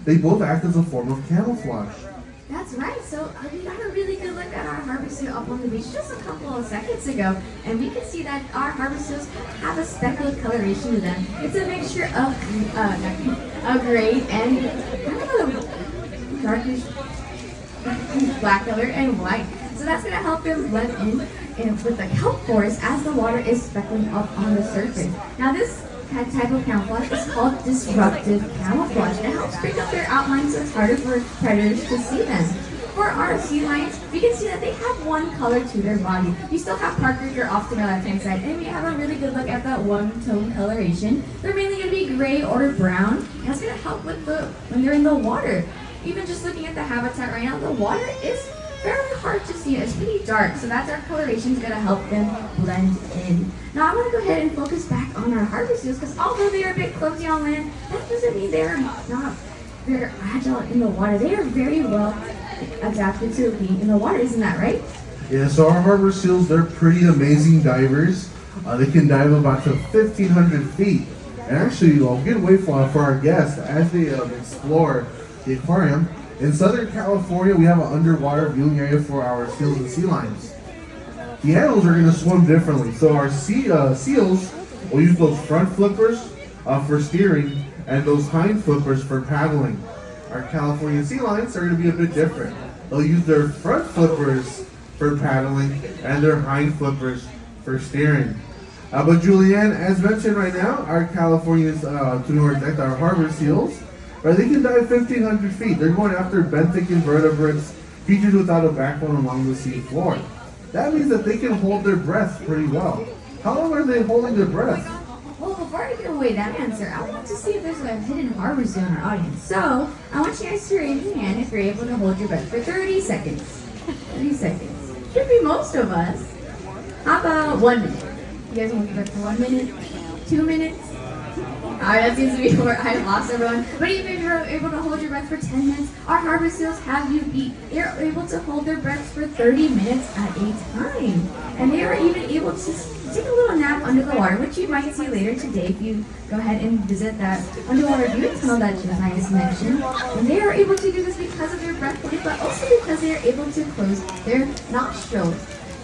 they both act as a form of camouflage. That's right. So we got a really good look at our harbor seal up on the beach just a couple of seconds ago, and we can see that our harbor seals have a speckled coloration to them. It's a mixture of gray and kind of a darkish black color and white. So that's going to help them blend in with the kelp forest as the water is speckling up on the surface. Now this type of camouflage is called disruptive camouflage. It helps break up their outlines so it's harder for predators to see them. For our sea lions, we can see that they have one color to their body. You still have Parker here off to my left-hand side, and we have a really good look at that one-tone coloration. They're mainly going to be gray or brown, and that's going to help with when they're in the water. Even just looking at the habitat right now, the water is fairly hard to see. It's pretty dark, so that's our coloration is going to help them blend in. Now I want to go ahead and focus back on our harbor seals because although they are a bit clumsy on land, that doesn't mean they're not very agile in the water. They are very well adapted to being in the water, isn't that right? Yeah, so our harbor seals, they're pretty amazing divers. They can dive about to 1,500 feet. And actually, a good way for our guests as they explore the aquarium. In Southern California, we have an underwater viewing area for our seals and sea lions. The animals are going to swim differently. So our seals will use those front flippers for steering and those hind flippers for paddling. Our California sea lions are going to be a bit different. They'll use their front flippers for paddling and their hind flippers for steering. But Julianne, as mentioned right now, our Californians, to be more exact, our harbor seals, right, they can dive 1,500 feet. They're going after benthic invertebrates, creatures without a backbone along the sea floor. That means that they can hold their breath pretty well. How long are they holding their breath? Well, before I give away that answer, I want to see if there's a hidden harbor seal in our audience. So, I want you guys to raise your hand if you're able to hold your breath for 30 seconds. 30 seconds. Should be most of us. How about 1 minute? You guys want to hold your breath for 1 minute? 2 minutes? Alright, that seems to be where I lost everyone. But even if you're able to hold your breath for 10 minutes, our harbor seals have you beat. They're able to hold their breaths for 30 minutes at a time. And they are even able to take a little nap under the water, which you might see later today if you go ahead and visit that underwater viewing tunnel that Janice mentioned. And they are able to do this because of their breath holding, but also because they are able to close their nostrils.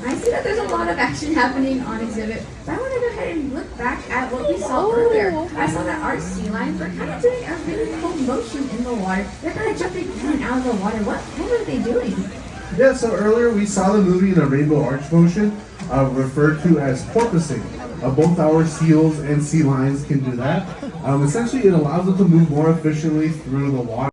I see that there's a lot of action happening on exhibit, but I want to go ahead and look back at what we saw earlier. I saw that our sea lions were kind of doing a really cool motion in the water. They're kind of jumping in and out of the water. What were they doing? Yeah, so earlier we saw them moving in a rainbow arch motion, referred to as porpoising. Both our seals and sea lions can do that. Essentially, it allows them to move more efficiently through the water.